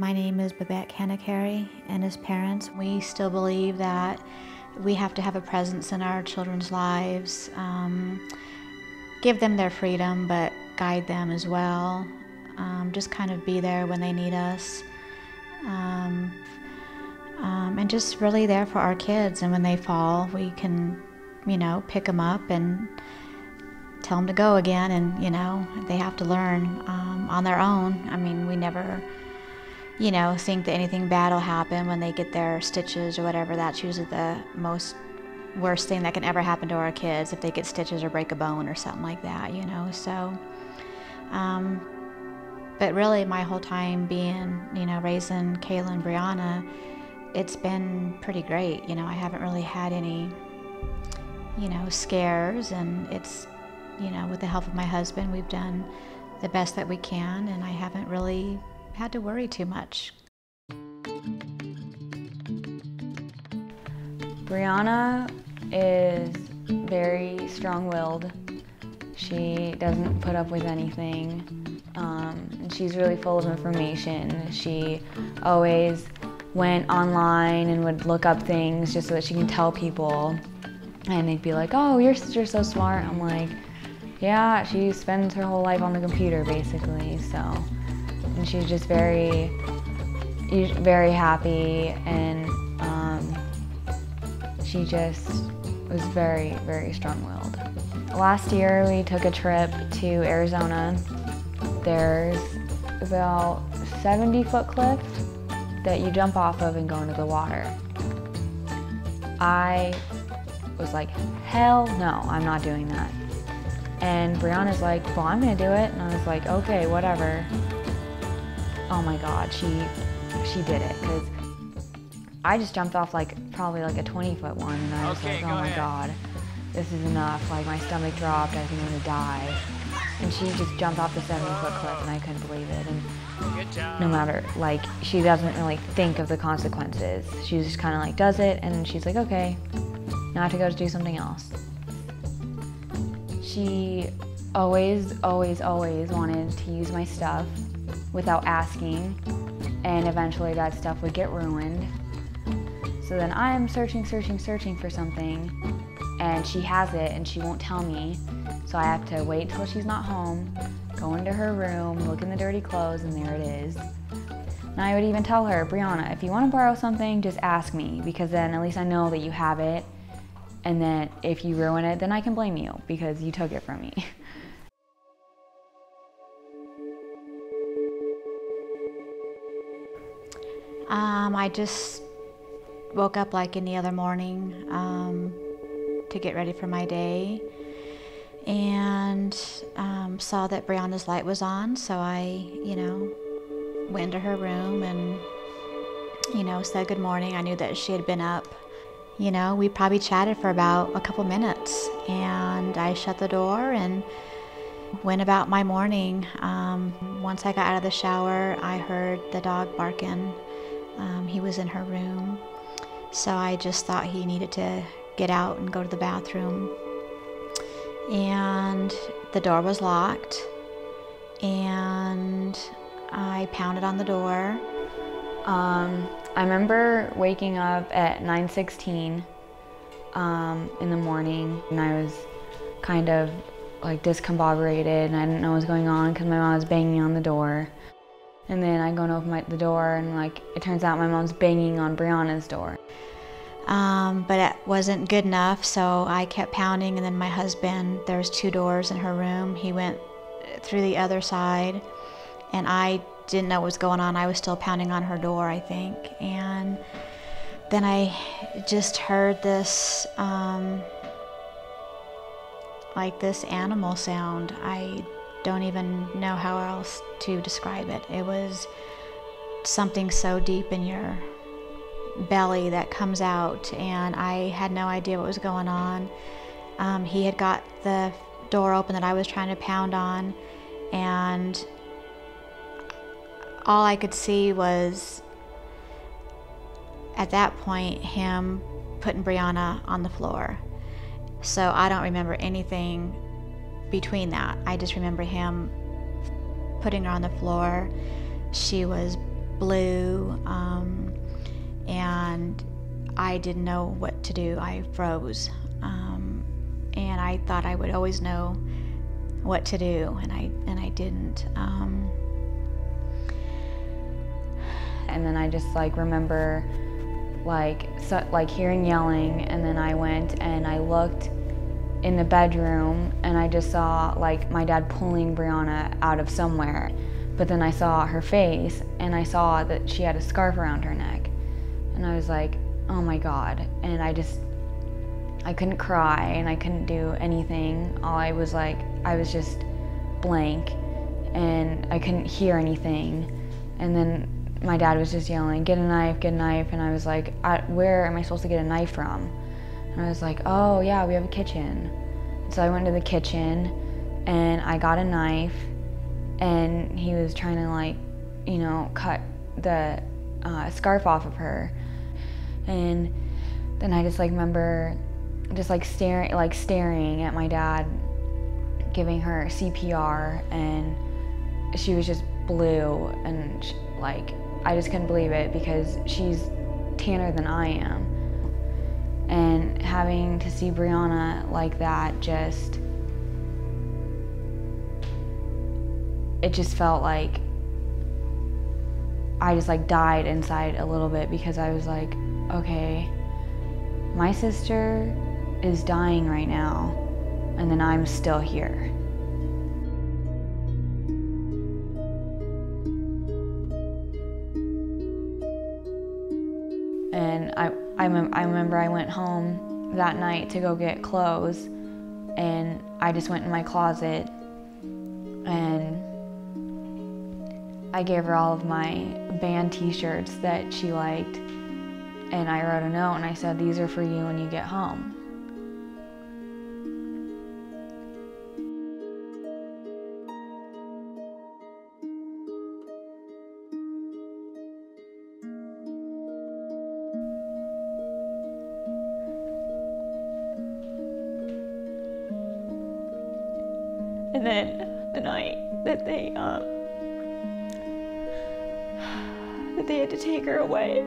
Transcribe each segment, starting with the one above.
My name is Canacari, and as parents, we still believe that we have to have a presence in our children's lives, give them their freedom, but guide them as well. Just kind of be there when they need us. And just really there for our kids. And when they fall, we can, pick them up and tell them to go again. And, they have to learn on their own. I mean, we never, think that anything bad will happen when they get their stitches or whatever. That's usually the worst thing that can ever happen to our kids, if they get stitches or break a bone or something like that, So, but really my whole time being, raising Kayla and Brianna, it's been pretty great. I haven't really had any, scares, and it's, with the help of my husband, we've done the best that we can, and I haven't really had to worry too much. Brianna is very strong-willed. She doesn't put up with anything. And she's really full of information. She always went online and would look up things just so that she can tell people. And they'd be like, "Oh, your sister's so smart." I'm like, yeah, she spends her whole life on the computer, basically, so. And she's just very, very happy, and she just was very, very strong-willed. Last year, we took a trip to Arizona. There's about a 70-foot cliff that you jump off of and go into the water. I was like, hell no, I'm not doing that. And Brianna's like, well, I'm gonna do it. And I was like, okay, whatever. Oh my God, she did it. Because I just jumped off probably a 20-foot one. And I was like, oh my God, this is enough. Like, my stomach dropped, I think I'm gonna die. And she just jumped off the 70-foot cliff, and I couldn't believe it. And no matter, she doesn't really think of the consequences. She just kind of does it, and she's like, okay, now I have to go do something else. She always, always, always wanted to use my stuff without asking, and eventually that stuff would get ruined. So then I am searching for something, and she has it, and she won't tell me. So I have to wait till she's not home, go into her room, look in the dirty clothes, and there it is. And I would even tell her, Brianna, if you want to borrow something, just ask me, because then at least I know that you have it. And then if you ruin it, then I can blame you because you took it from me. I just woke up like any other morning to get ready for my day, and saw that Brianna's light was on, so I, went into her room and, said good morning. I knew that she had been up. We probably chatted for about a couple minutes, and I shut the door and went about my morning. Once I got out of the shower, I heard the dog barking. He was in her room, so I just thought he needed to get out and go to the bathroom. And the door was locked, and I pounded on the door. I remember waking up at 9:16 in the morning, and I was kind of discombobulated, and I didn't know what was going on because my mom was banging on the door. And then I go and open the door, and it turns out my mom's banging on Brianna's door. But it wasn't good enough, so I kept pounding, and then my husband, there's 2 doors in her room, he went through the other side, and I didn't know what was going on. I was still pounding on her door, I think. And then I just heard this, this animal sound. I don't even know how else to describe it. It was something so deep in your belly that comes out, and I had no idea what was going on. He had got the door open that I was trying to pound on, and all I could see was, at that point, him putting Brianna on the floor. So I don't remember anything between that. I just remember him putting her on the floor. She was blue, and I didn't know what to do. I froze, and I thought I would always know what to do, and I didn't. And then I just like remember like hearing yelling, and then I went and I looked in the bedroom and I just saw like my dad pulling Brianna out of somewhere. But then I saw her face and I saw that she had a scarf around her neck. And I was like, oh my God. And I couldn't cry and I couldn't do anything. I was just blank and I couldn't hear anything. And then my dad was just yelling, get a knife, get a knife. And I was like, where am I supposed to get a knife from? And I was like, oh yeah, we have a kitchen. So I went to the kitchen and I got a knife, and he was trying to like, you know, cut the scarf off of her. And then I just like remember just like staring at my dad giving her CPR, and she was just blue, and like I just couldn't believe it because she's tanner than I am. And having to see Brianna like that, it just felt like I just like died inside a little bit, because I was like, okay, my sister is dying right now, and then I'm still here. And I remember I went home that night to go get clothes, and I just went in my closet and I gave her all of my band t-shirts that she liked, and I wrote a note and I said, these are for you when you get home. And then the night that they had to take her away,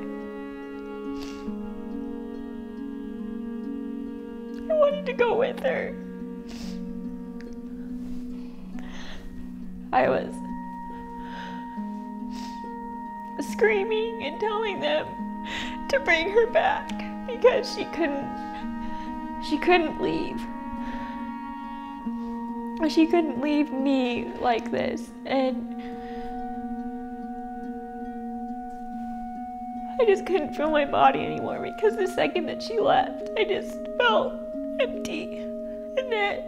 I wanted to go with her. I was screaming and telling them to bring her back because she couldn't leave. She couldn't leave me like this, and I just couldn't feel my body anymore, because the second that she left, I just felt empty. And then,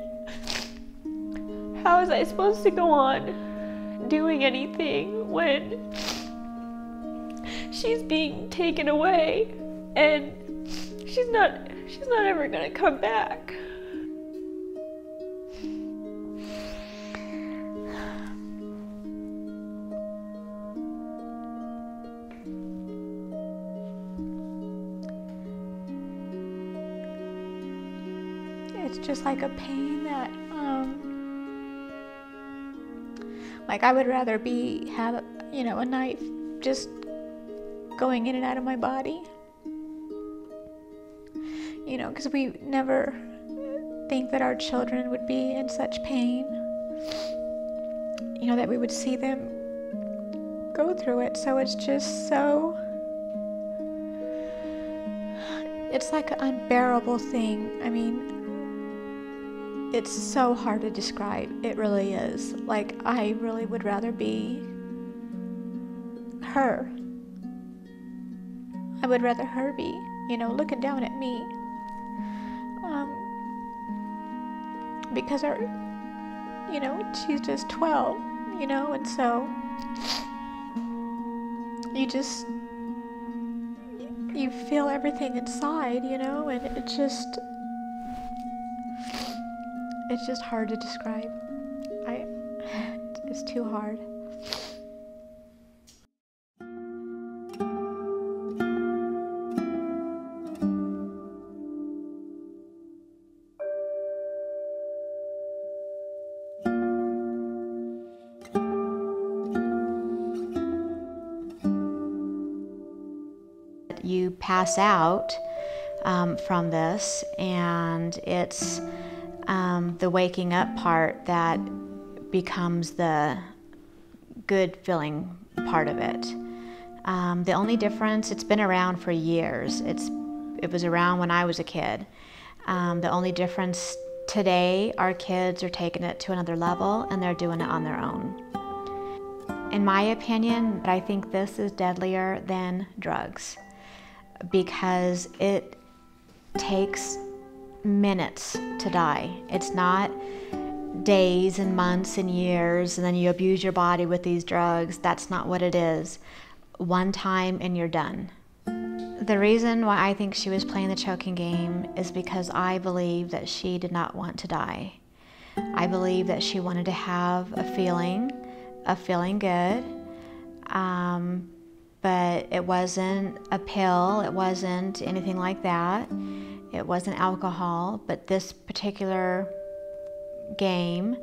how was I supposed to go on doing anything when she's being taken away and she's not ever gonna come back? It's just like a pain that, like I would rather have a knife just going in and out of my body, because we never think that our children would be in such pain, that we would see them go through it. So it's just it's like an unbearable thing. I mean, it's so hard to describe. It really is. Like, I really would rather be her. I would rather her be, looking down at me. Because she's just 12, and so you feel everything inside, and it's just hard to describe. It's too hard. you pass out from this, and it's the waking up part that becomes the good feeling part of it. The only difference, it's been around for years. It was around when I was a kid. The only difference today, our kids are taking it to another level and they're doing it on their own. In my opinion, I think this is deadlier than drugs because it takes minutes to die. It's not days and months and years and then you abuse your body with these drugs. That's not what it is. One time and you're done. The reason why I think she was playing the choking game is because I believe that she did not want to die. I believe that she wanted to have a feeling of feeling good, but it wasn't a pill, it wasn't anything like that. It wasn't alcohol, but this particular game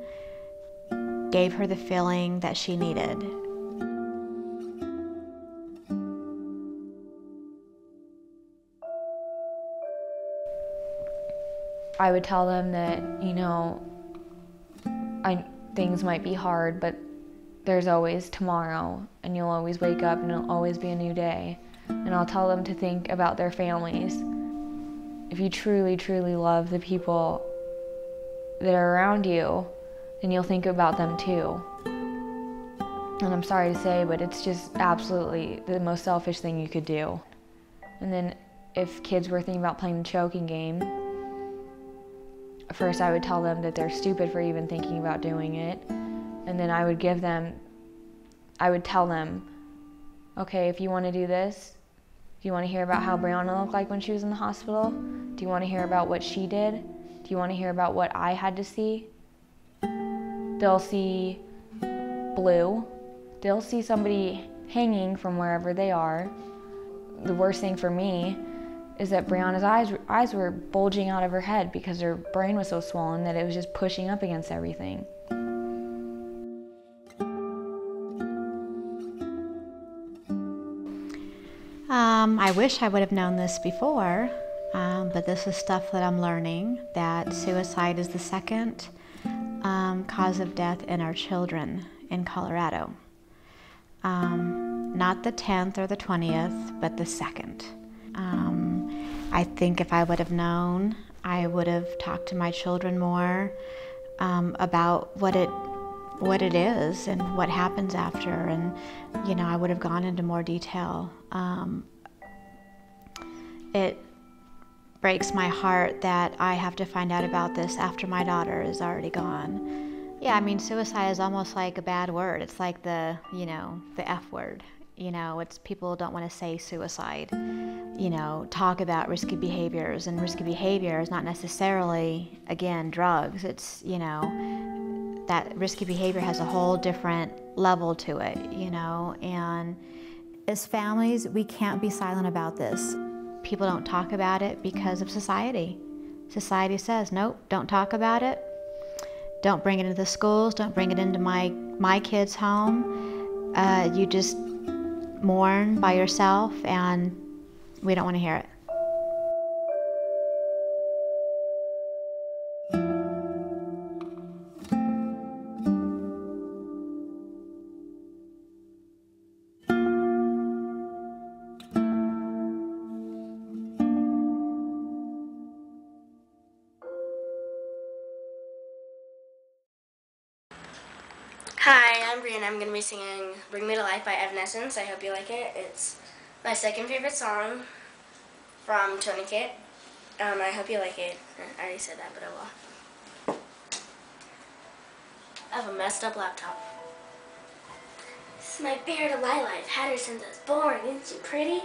gave her the feeling that she needed. I would tell them that, you know, things might be hard, but there's always tomorrow, and you'll always wake up and it'll always be a new day. And I'll tell them to think about their families. If you truly, truly love the people that are around you, then you'll think about them too. And I'm sorry to say, but it's just absolutely the most selfish thing you could do. And then if kids were thinking about playing the choking game, first I would tell them that they're stupid for even thinking about doing it. And then I would tell them, okay, if you want to do this, do you want to hear about how Brianna looked like when she was in the hospital? Do you want to hear about what she did? Do you want to hear about what I had to see? They'll see blue. They'll see somebody hanging from wherever they are. The worst thing for me is that Brianna's eyes were bulging out of her head because her brain was so swollen that it was just pushing up against everything. I wish I would have known this before, but this is stuff that I'm learning, that suicide is the second cause of death in our children in Colorado. Not the 10th or the 20th, but the second. I think if I would have known, I would have talked to my children more about what it is and what happens after, and you know, I would have gone into more detail. It breaks my heart that I have to find out about this after my daughter is already gone. Yeah, I mean, suicide is almost like a bad word. It's like the F word. You know, it's people don't want to say suicide. You know, talk about risky behaviors, and risky behavior is not necessarily, again, drugs. It's, you know, that risky behavior has a whole different level to it, you know, and as families, we can't be silent about this. People don't talk about it because of society. Society says, nope, don't talk about it. Don't bring it into the schools. Don't bring it into my kids' home. You just mourn by yourself, and we don't want to hear it. Hi, I'm Brianna. I'm going to be singing Bring Me to Life by Evanescence. I hope you like it. It's my second favorite song from Tony Kit. I hope you like it. I already said that, but I will. I have a messed up laptop. This is my favorite of my life. Patterson's is boring. Isn't she pretty?